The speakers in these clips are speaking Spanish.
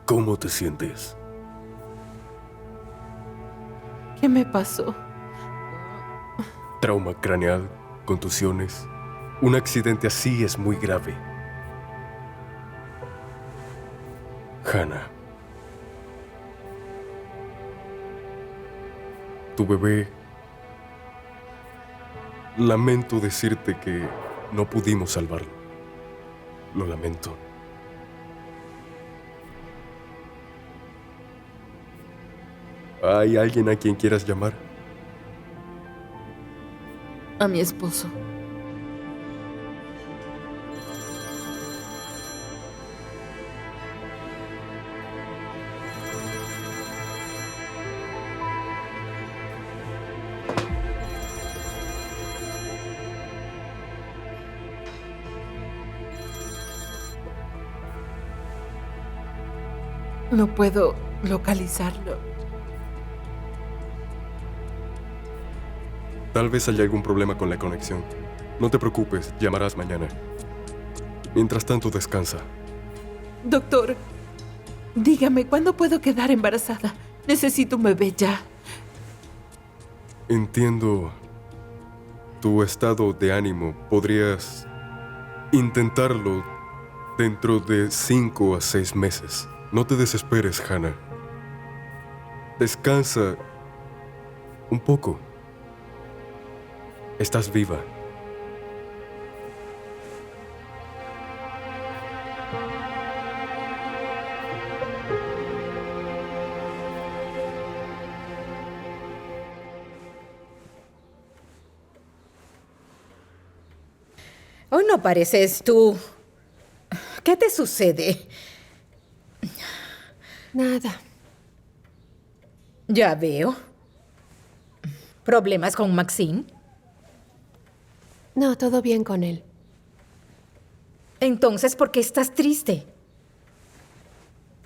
¿Cómo te sientes? ¿Qué me pasó? Trauma craneal, contusiones. Un accidente así es muy grave. Hannah. Tu bebé... Lamento decirte que no pudimos salvarlo. Lo lamento. ¿Hay alguien a quien quieras llamar? A mi esposo. No puedo localizarlo. Tal vez haya algún problema con la conexión. No te preocupes, llamarás mañana. Mientras tanto, descansa. Doctor, dígame, ¿cuándo puedo quedar embarazada? Necesito un bebé ya. Entiendo tu estado de ánimo. Podrías intentarlo dentro de 5 a 6 meses. No te desesperes, Hannah. Descansa un poco. Estás viva. Hoy no pareces tú. ¿Qué te sucede? Nada. Ya veo. ¿Problemas con Maxine? No, todo bien con él. Entonces, ¿por qué estás triste?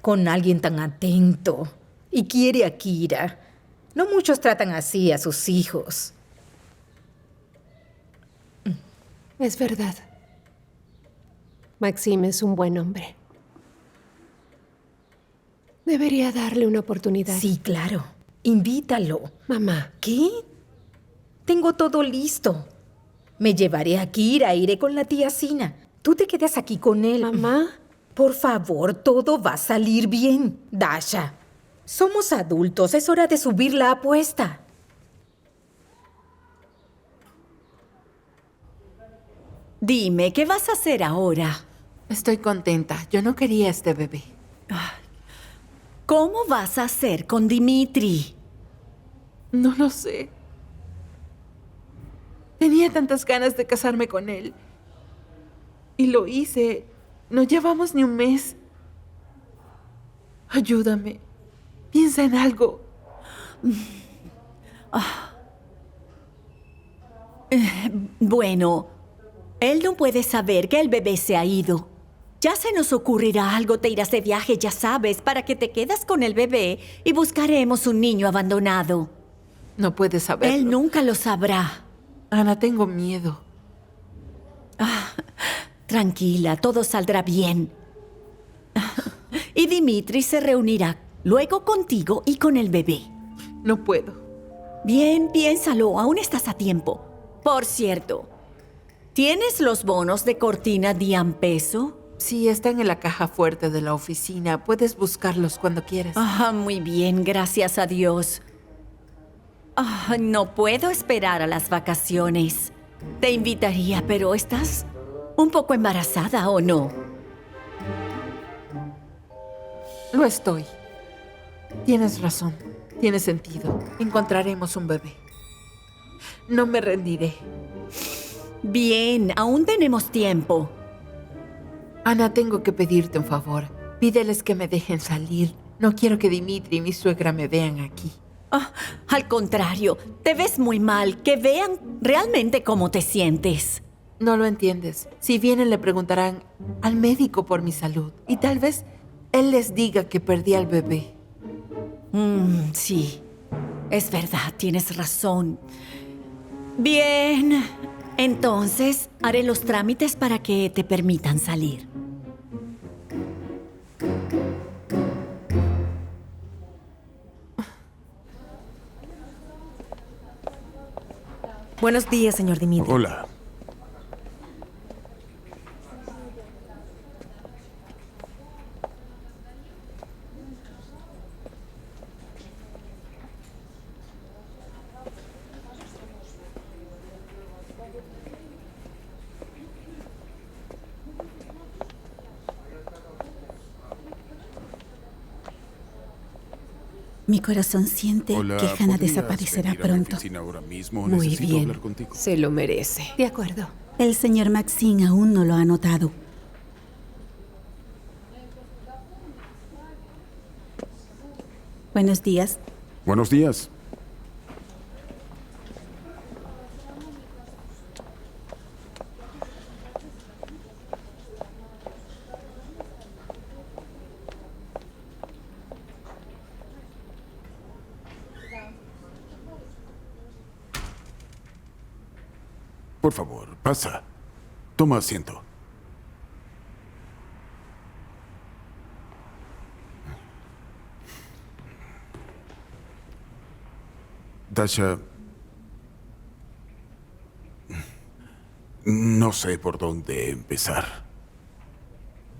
Con alguien tan atento y quiere a Kira. No muchos tratan así a sus hijos. Es verdad. Maxime es un buen hombre. Debería darle una oportunidad. Sí, claro. Invítalo. Mamá. ¿Qué? Tengo todo listo. Me llevaré a Kira, iré con la tía Sina. Tú te quedas aquí con él. Mamá. Por favor, todo va a salir bien. Dasha, somos adultos. Es hora de subir la apuesta. Dime, ¿qué vas a hacer ahora? Estoy contenta. Yo no quería este bebé. ¿Cómo vas a hacer con Dimitri? No lo sé. Tenía tantas ganas de casarme con él. Y lo hice. No llevamos ni un mes. Ayúdame. Piensa en algo. Bueno, él no puede saber que el bebé se ha ido. Ya se nos ocurrirá algo, te irás de viaje, ya sabes, para que te quedas con el bebé y buscaremos un niño abandonado. No puedes saberlo. Él nunca lo sabrá. Ana, tengo miedo. Tranquila, todo saldrá bien. Y Dimitri se reunirá luego contigo y con el bebé. No puedo. Bien, piénsalo, aún estás a tiempo. Por cierto, ¿tienes los bonos de cortina Diampeso? Sí, están en la caja fuerte de la oficina. Puedes buscarlos cuando quieras. Muy bien, gracias a Dios. No puedo esperar a las vacaciones. Te invitaría, pero ¿estás un poco embarazada o no? Lo estoy. Tienes razón. Tiene sentido. Encontraremos un bebé. No me rendiré. Bien, aún tenemos tiempo. Ana, tengo que pedirte un favor. Pídeles que me dejen salir. No quiero que Dimitri y mi suegra me vean aquí. Al contrario, te ves muy mal. Que vean realmente cómo te sientes. No lo entiendes. Si vienen le preguntarán al médico por mi salud. Y tal vez él les diga que perdí al bebé. Sí, es verdad, tienes razón. Bien, entonces haré los trámites para que te permitan salir. Buenos días, señor Dimitri. Hola. Mi corazón siente Hola, que Hannah ¿podrías desaparecerá venir a mi pronto. oficina ahora mismo? Muy Necesito bien. hablar contigo. Se lo merece. De acuerdo. El señor Maxine aún no lo ha notado. Buenos días. Buenos días. Por favor, pasa. Toma asiento. Dasha, no sé por dónde empezar.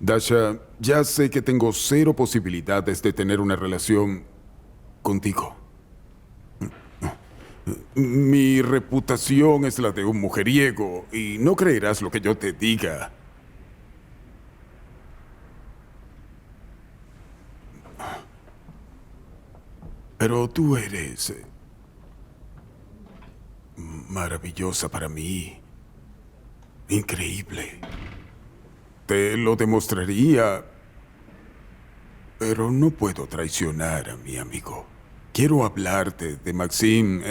Dasha, ya sé que tengo cero posibilidades de tener una relación contigo. Mi reputación es la de un mujeriego y no creerás lo que yo te diga. Pero tú eres maravillosa para mí. Increíble. Te lo demostraría, pero no puedo traicionar a mi amigo. Quiero hablarte de Maxime.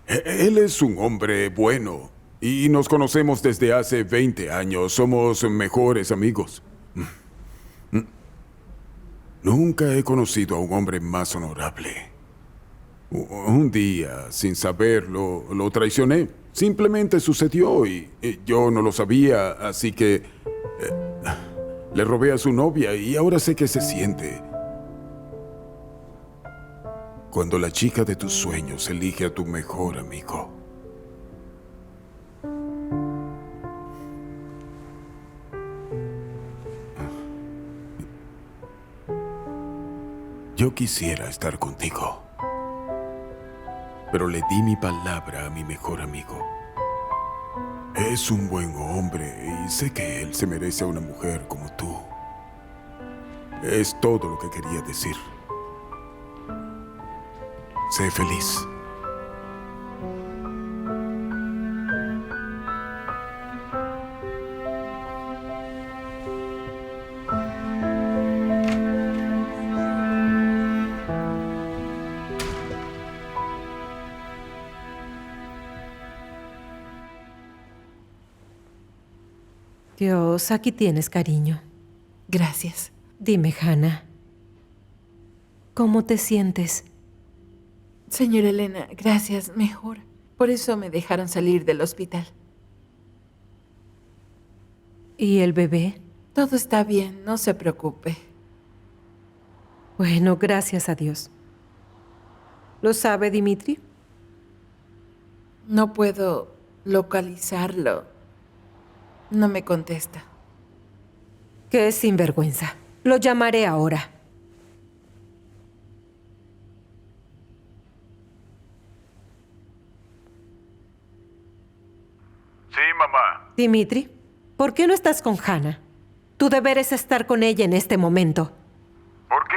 Él es un hombre bueno y nos conocemos desde hace 20 años. Somos mejores amigos. Nunca he conocido a un hombre más honorable. Un día, sin saberlo, lo traicioné. Simplemente sucedió y yo no lo sabía, así que le robé a su novia y ahora sé qué se siente cuando la chica de tus sueños elige a tu mejor amigo. Yo quisiera estar contigo, pero le di mi palabra a mi mejor amigo. Es un buen hombre y sé que él se merece a una mujer como tú. Es todo lo que quería decir. Sé feliz. Dios, aquí tienes, cariño. Gracias. Dime, Hannah, ¿cómo te sientes? Señora Elena, gracias, mejor. Por eso me dejaron salir del hospital. ¿Y el bebé? Todo está bien, no se preocupe. Bueno, gracias a Dios. ¿Lo sabe Dimitri? No puedo localizarlo. No me contesta. Qué sinvergüenza. Lo llamaré ahora. Sí, mamá. Dimitri, ¿por qué no estás con Hannah? Tu deber es estar con ella en este momento. ¿Por qué?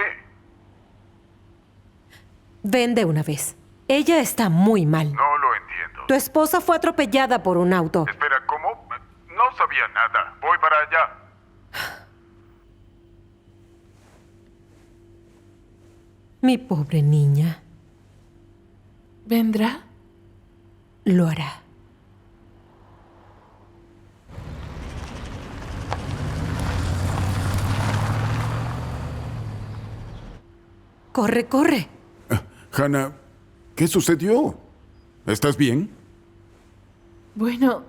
Ven de una vez. Ella está muy mal. No lo entiendo. Tu esposa fue atropellada por un auto. Espera, ¿cómo? No sabía nada. Voy para allá. Mi pobre niña. ¿Vendrá? Lo hará. Corre, corre. Hannah, ¿qué sucedió? ¿Estás bien? Bueno,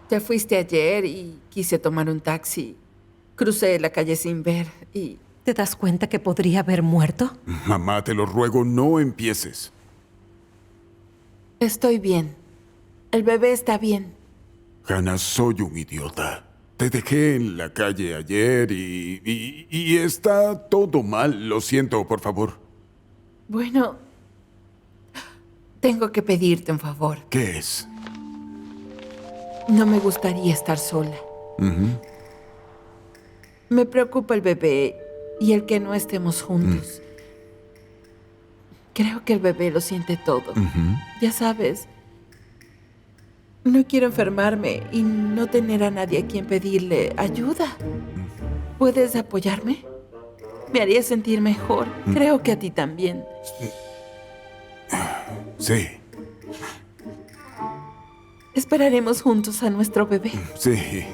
te fuiste ayer y quise tomar un taxi. Crucé la calle sin ver y... ¿Te das cuenta que podría haber muerto? Mamá, te lo ruego, no empieces. Estoy bien. El bebé está bien. Hannah, soy un idiota. Te dejé en la calle ayer y está todo mal. Lo siento, por favor. Bueno, tengo que pedirte un favor. ¿Qué es? No me gustaría estar sola. Me preocupa el bebé y el que no estemos juntos. Creo que el bebé lo siente todo. Ya sabes, no quiero enfermarme y no tener a nadie a quien pedirle ayuda. ¿Puedes apoyarme? Me haría sentir mejor. Creo que a ti también. Sí, Esperaremos juntos a nuestro bebé. sí.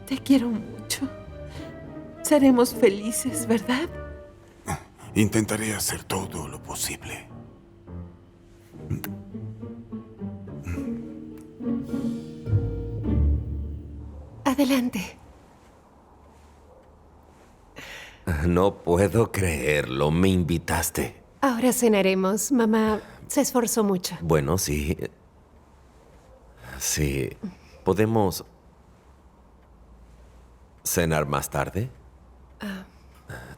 Te quiero mucho. Seremos felices, ¿verdad? Intentaré hacer todo lo posible. Adelante. No puedo creerlo. Me invitaste. Ahora cenaremos. Mamá se esforzó mucho. Bueno, sí. Sí. ¿Podemos cenar más tarde?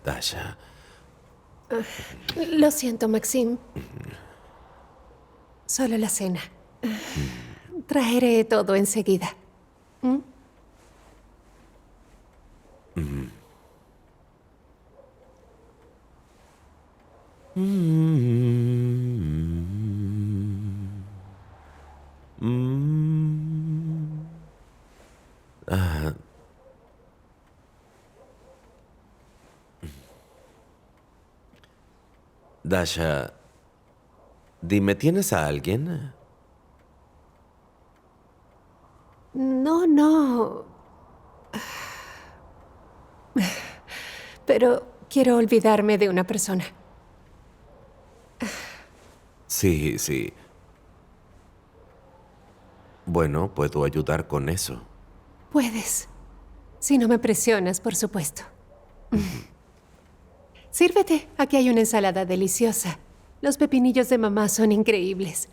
Dasha. Lo siento, Maxim. Solo la cena. Traeré todo enseguida. Dasha, dime, ¿tienes a alguien? No, no. Pero quiero olvidarme de una persona. Sí, sí. Bueno, puedo ayudar con eso. Puedes. Si no me presionas, por supuesto. Sírvete. Aquí hay una ensalada deliciosa. Los pepinillos de mamá son increíbles.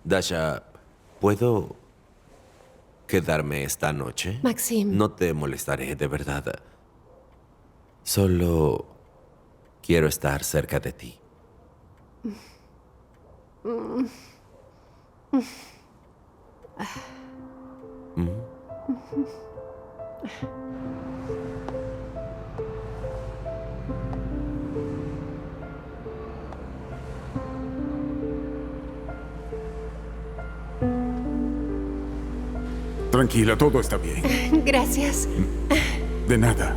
Dasha, ¿puedo quedarme esta noche? Maxim. No te molestaré, de verdad. Solo quiero estar cerca de ti. Tranquila, todo está bien. Gracias. De nada.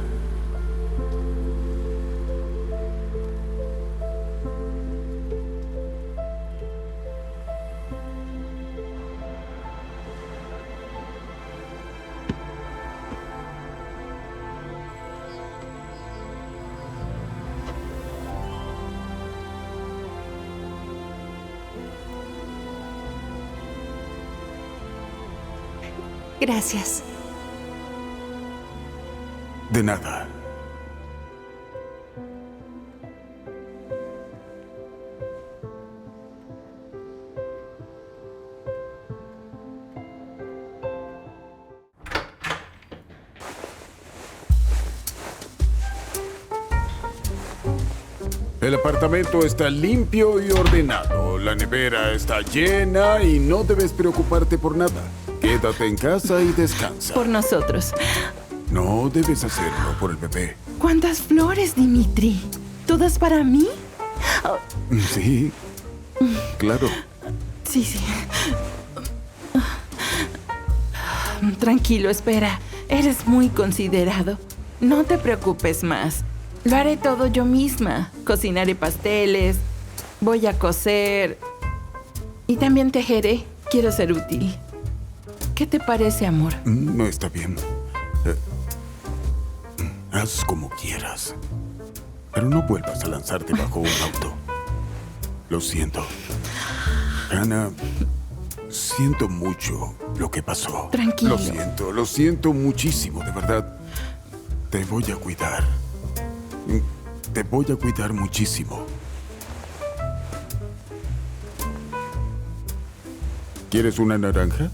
Gracias. De nada. El apartamento está limpio y ordenado. La nevera está llena y no debes preocuparte por nada. Quédate en casa y descansa. Por nosotros. No debes hacerlo por el bebé. ¿Cuántas flores, Dimitri? ¿Todas para mí? Sí, claro. Sí, sí. Tranquilo, espera. Eres muy considerado. No te preocupes más. Lo haré todo yo misma. Cocinaré pasteles, voy a coser y también tejeré. Quiero ser útil. ¿Qué te parece, amor? No está bien. Haz como quieras. Pero no vuelvas a lanzarte bajo un auto. Lo siento. Hannah, siento mucho lo que pasó. Tranquilo. Lo siento muchísimo, de verdad. Te voy a cuidar. Te voy a cuidar muchísimo. ¿Quieres una naranja?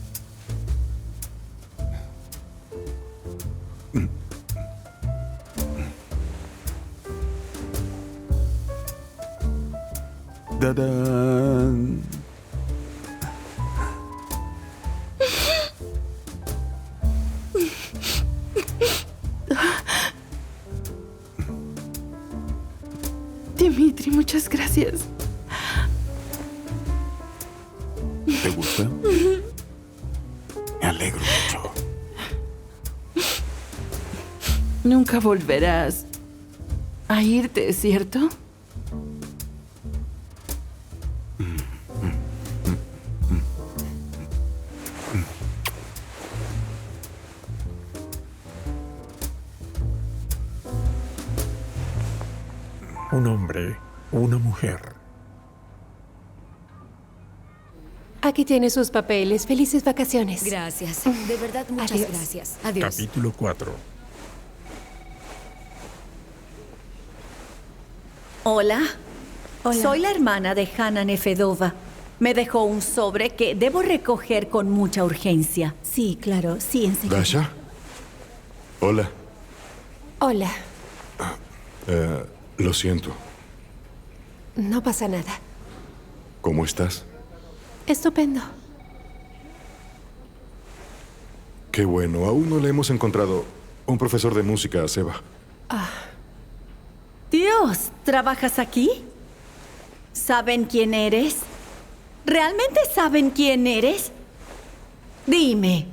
¡Tadán! Dimitri, muchas gracias. ¿Te gusta? Me alegro mucho. Nunca volverás a irte, ¿cierto? Un hombre, una mujer. Aquí tiene sus papeles. Felices vacaciones. Gracias. De verdad, muchas Adiós. gracias. Adiós. Capítulo 4. Hola. Soy la hermana de Hannah Nefedova. Me dejó un sobre que debo recoger con mucha urgencia. Sí, claro. Sí, enseguida. Dasha. Hola. Hola. Lo siento. No pasa nada. ¿Cómo estás? Estupendo. Qué bueno. Aún no le hemos encontrado un profesor de música a Seba. Dios, ¿trabajas aquí? ¿Saben quién eres? ¿Realmente saben quién eres? Dime,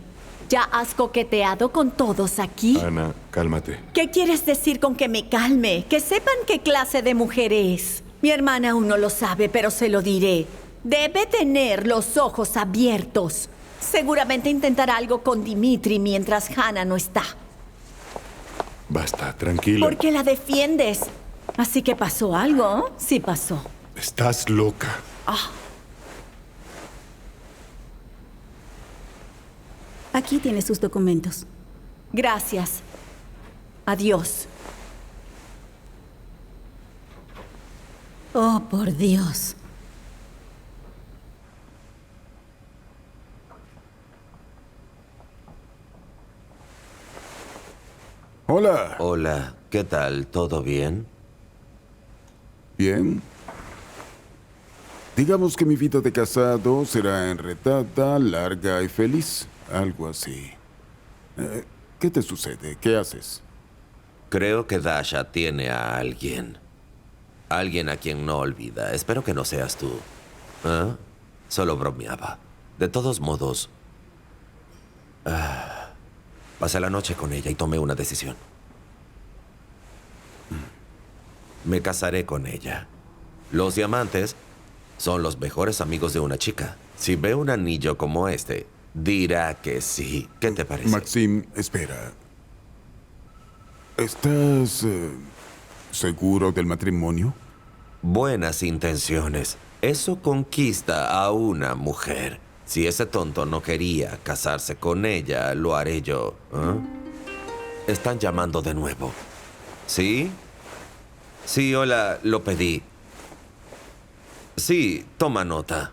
¿ya has coqueteado con todos aquí? Ana, cálmate. ¿Qué quieres decir con que me calme? Que sepan qué clase de mujer es. Mi hermana aún no lo sabe, pero se lo diré. Debe tener los ojos abiertos. Seguramente intentará algo con Dimitri mientras Hannah no está. Basta, tranquila. ¿Por qué la defiendes? Así que pasó algo. Sí pasó. Estás loca. Aquí tiene sus documentos. Gracias. Adiós. Oh, por Dios. Hola. Hola, ¿qué tal? ¿Todo bien? Bien. Digamos que mi vida de casado será enredada, larga y feliz. Algo así. ¿Qué te sucede? ¿Qué haces? Creo que Dasha tiene a alguien. Alguien a quien no olvida. Espero que no seas tú. ¿Ah? Solo bromeaba. De todos modos, pasé la noche con ella y tomé una decisión. Me casaré con ella. Los diamantes son los mejores amigos de una chica. Si ve un anillo como este, dirá que sí. ¿Qué te parece? Maxim, espera. ¿Estás seguro del matrimonio? Buenas intenciones. Eso conquista a una mujer. Si ese tonto no quería casarse con ella, lo haré yo. ¿Ah? Están llamando de nuevo. ¿Sí? Sí, hola, lo pedí. Sí, toma nota.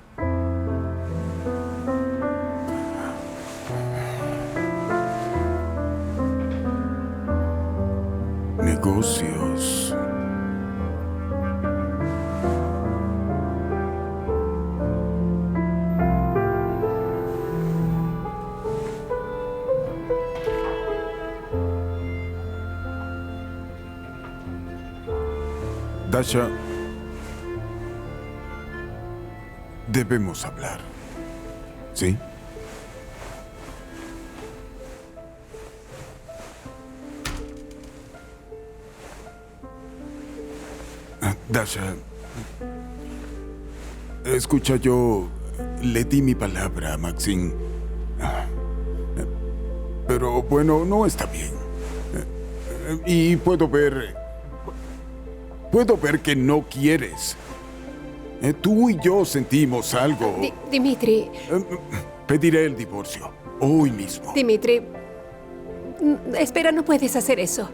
Negocios. Dasha, debemos hablar. ¿Sí? Dasha, escucha, yo le di mi palabra a Maxim. Pero bueno, no está bien. Y puedo ver que no quieres. Tú y yo sentimos algo. Dimitri. Pediré el divorcio hoy mismo. Dimitri. Espera, no puedes hacer eso.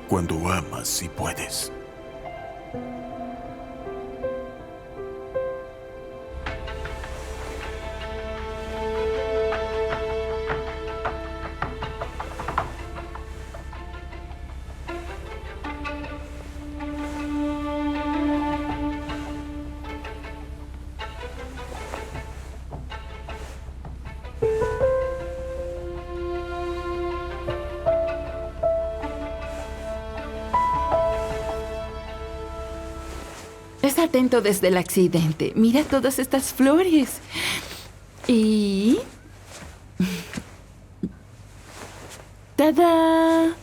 cuando amas y puedes. Es atento desde el accidente. Mira todas estas flores. Y... ¡Tada!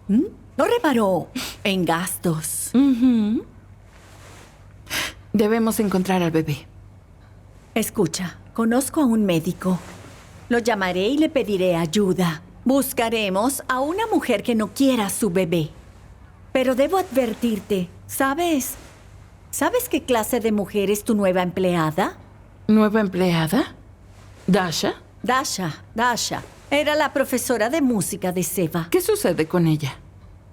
No reparó en gastos. Debemos encontrar al bebé. Escucha, conozco a un médico. Lo llamaré y le pediré ayuda. Buscaremos a una mujer que no quiera a su bebé. Pero debo advertirte, ¿sabes qué clase de mujer es tu nueva empleada? ¿Nueva empleada? ¿Dasha? Dasha. Era la profesora de música de Seva. ¿Qué sucede con ella?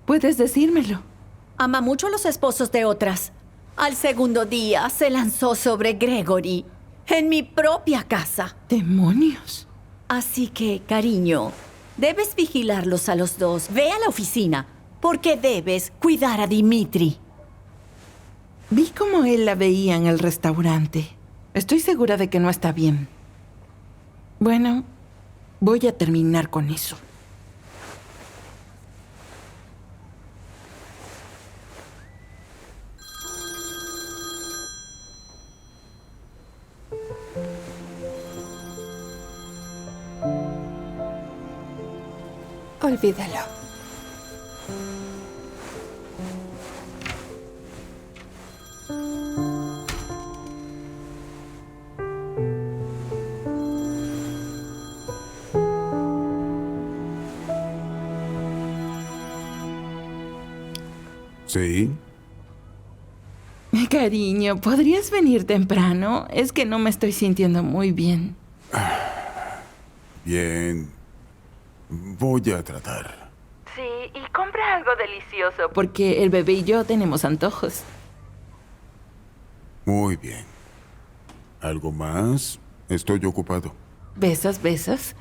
¿Puedes decírmelo? Ama mucho a los esposos de otras. Al segundo día se lanzó sobre Gregory en mi propia casa. ¡Demonios! Así que, cariño, debes vigilarlos a los dos. Ve a la oficina, porque debes cuidar a Dimitri. Vi cómo él la veía en el restaurante. Estoy segura de que no está bien. Bueno, voy a terminar con eso. Olvídalo. ¿Sí? Cariño, ¿podrías venir temprano? Es que no me estoy sintiendo muy bien. Bien. Voy a tratar. Sí, y compra algo delicioso, porque el bebé y yo tenemos antojos. Muy bien. ¿Algo más? Estoy ocupado. ¿Besas, besas?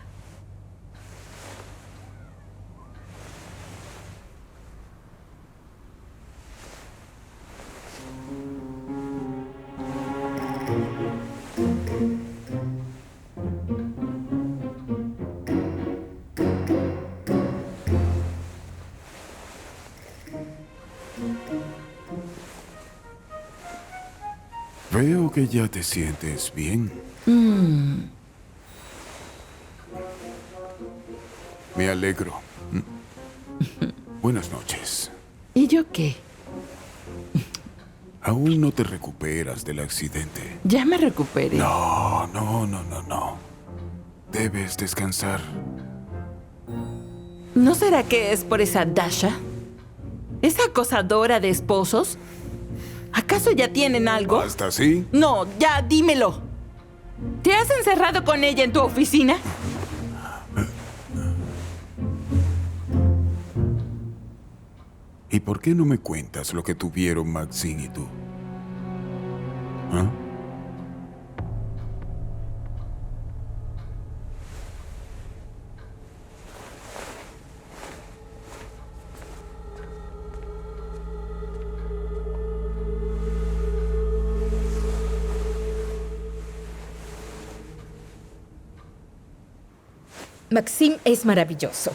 Veo que ya te sientes bien. Me alegro. Buenas noches. ¿Y yo qué? Aún no te recuperas del accidente. Ya me recuperé. No. Debes descansar. ¿No será que es por esa Dasha? ¿Esa acosadora de esposos? ¿Acaso ya tienen algo? ¿Hasta así? No, ya dímelo. ¿Te has encerrado con ella en tu oficina? ¿Y por qué no me cuentas lo que tuvieron Maxine y tú? ¿Ah? Maxim es maravilloso.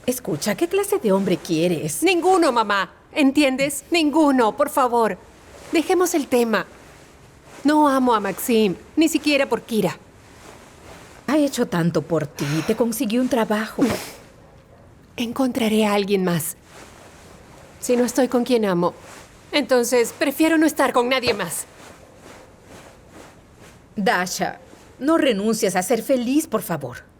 Escucha, ¿qué clase de hombre quieres? Ninguno, mamá. ¿Entiendes? Ninguno, por favor. Dejemos el tema. No amo a Maxim, ni siquiera por Kira. Ha hecho tanto por ti, te consiguió un trabajo. Encontraré a alguien más. Si no estoy con quien amo, entonces prefiero no estar con nadie más. Dasha, no renuncies a ser feliz, por favor.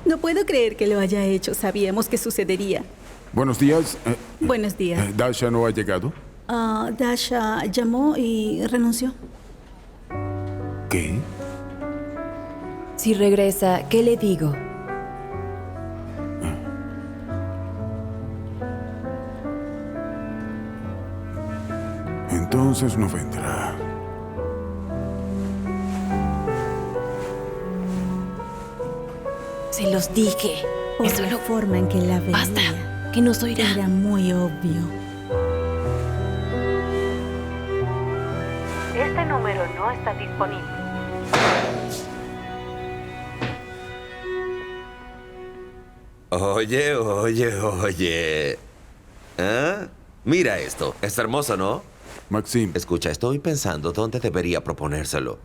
No puedo creer que lo haya hecho. Sabíamos que sucedería. Buenos días. Buenos días. ¿Dasha no ha llegado? Dasha llamó y renunció. ¿Qué? Si regresa, ¿qué le digo? Entonces no vendrá. Se los dije. Por la forma en que la veía. Basta, que nos oirá. Era muy obvio. Este número no está disponible. Oye. ¿Ah? Mira esto. Es hermoso, ¿no? Maxim. Escucha, estoy pensando dónde debería proponérselo.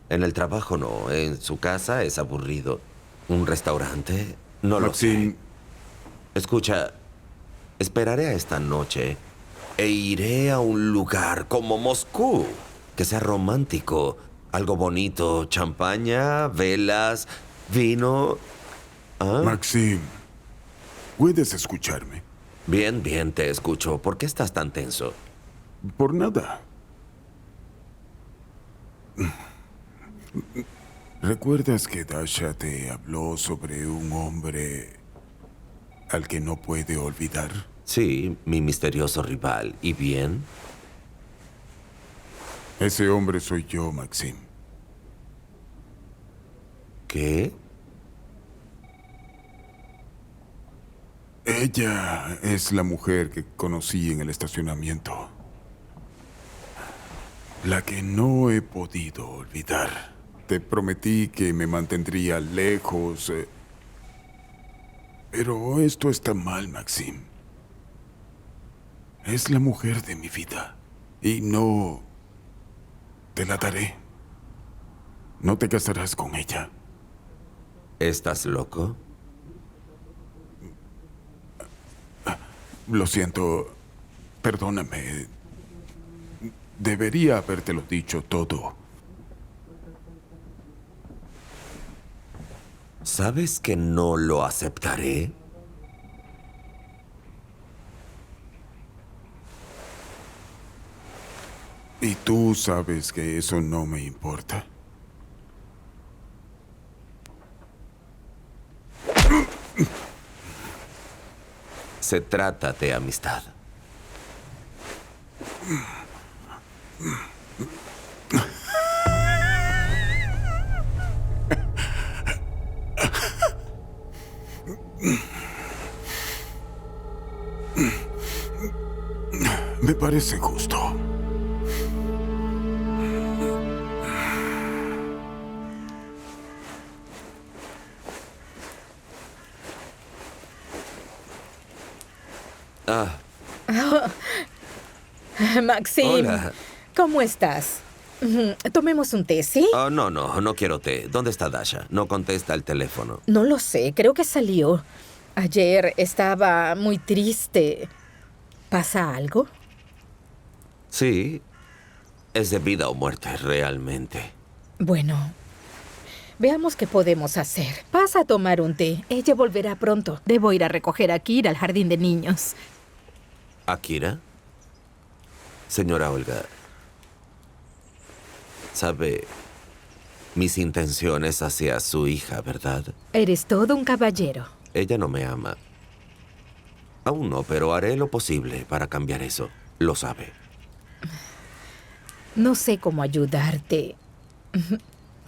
En el trabajo no. En su casa es aburrido. ¿Un restaurante? No lo sé. Escucha, esperaré a esta noche e iré a un lugar como Moscú. Que sea romántico. Algo bonito. Champaña, velas, vino. ¿Ah? Maxim, ¿puedes escucharme? Bien, te escucho. ¿Por qué estás tan tenso? Por nada. ¿Recuerdas que Dasha te habló sobre un hombre al que no puede olvidar? Sí, mi misterioso rival. ¿Y bien? Ese hombre soy yo, Maxim. ¿Qué? Ella es la mujer que conocí en el estacionamiento. La que no he podido olvidar. Te prometí que me mantendría lejos. Pero esto está mal, Maxim. Es la mujer de mi vida. Y no te la daré. No te casarás con ella. ¿Estás loco? Lo siento. Perdóname. Debería habértelo dicho todo. ¿Sabes que no lo aceptaré? Y tú sabes que eso no me importa. Se trata de amistad. Me parece justo. Maxim, Hola. ¿cómo estás? Tomemos un té, ¿sí? Oh, no quiero té. ¿Dónde está Dasha? No contesta el teléfono. No lo sé, creo que salió. Ayer estaba muy triste. ¿Pasa algo? Sí, es de vida o muerte, realmente. Bueno, veamos qué podemos hacer. Pasa a tomar un té. Ella volverá pronto. Debo ir a recoger a Kira al jardín de niños. ¿Akira? Señora Olga, sabe mis intenciones hacia su hija, ¿verdad? Eres todo un caballero. Ella no me ama. Aún no, pero haré lo posible para cambiar eso. Lo sabe. No sé cómo ayudarte.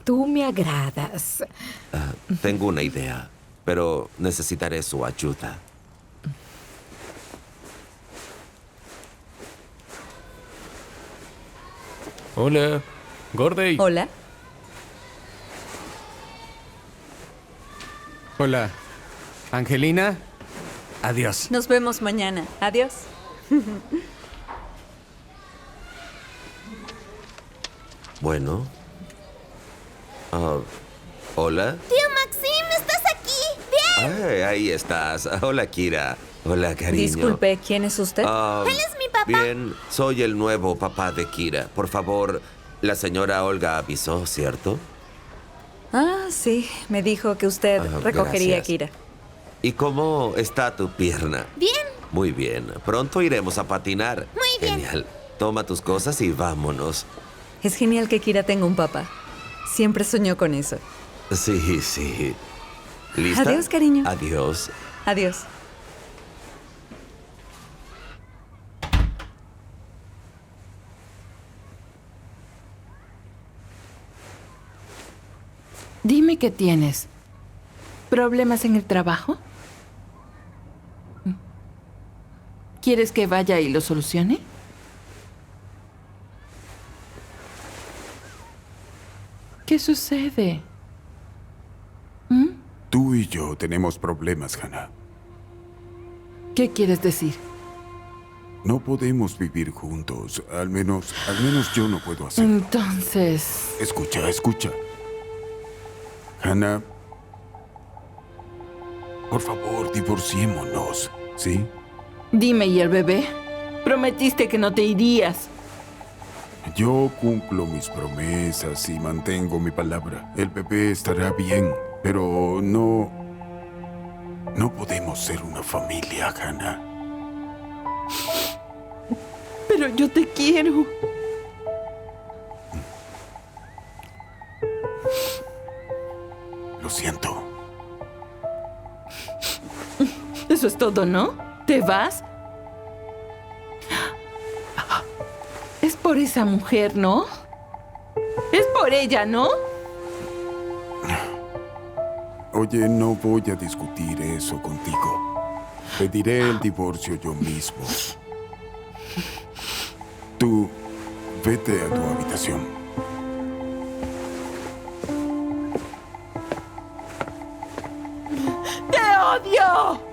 Tú me agradas. Tengo una idea, pero necesitaré su ayuda. Hola, Gordy. Hola. Hola, Angelina. Adiós. Nos vemos mañana. Adiós. Bueno. ¿Hola? Tío Maxim, ¿estás aquí? ¡Bien! Ay, ahí estás. Hola, Kira. Hola, cariño. Disculpe, ¿quién es usted? Él es mi papá. Bien, soy el nuevo papá de Kira. Por favor, la señora Olga avisó, ¿cierto? Ah, sí. Me dijo que usted recogería a Kira. ¿Y cómo está tu pierna? Bien. Muy bien. Pronto iremos a patinar. Muy bien. Genial. Toma tus cosas y vámonos. Es genial que Kira tenga un papá. Siempre soñó con eso. Sí, sí. ¿Lista? Adiós, cariño. Adiós. Adiós. Dime qué tienes. ¿Problemas en el trabajo? ¿Quieres que vaya y lo solucione? ¿Qué sucede? Tú y yo tenemos problemas, Hannah. ¿Qué quieres decir? No podemos vivir juntos. Al menos yo no puedo hacerlo. Entonces... Escucha. Hannah, por favor, divorciémonos, ¿sí? Dime, ¿y el bebé? Prometiste que no te irías. Yo cumplo mis promesas y mantengo mi palabra. El bebé estará bien, pero no podemos ser una familia, Hannah. Pero yo te quiero. Lo siento. Eso es todo, ¿no? ¿Te vas? Es por esa mujer, ¿no? Es por ella, ¿no? Oye, no voy a discutir eso contigo. Pediré el divorcio yo mismo. Tú, vete a tu habitación. ¡Te odio!